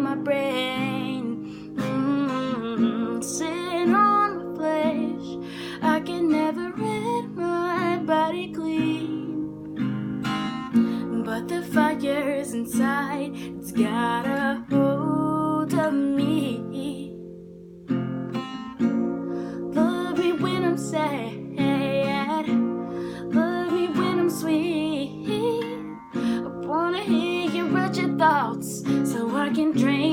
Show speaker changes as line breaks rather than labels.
my brain. Sitting on my flesh, I can never rid my body clean. But the fire's inside, it's got a hold of me. Love me when I'm sad, love me when I'm sweet. I wanna hear your wretched thoughts so I can drain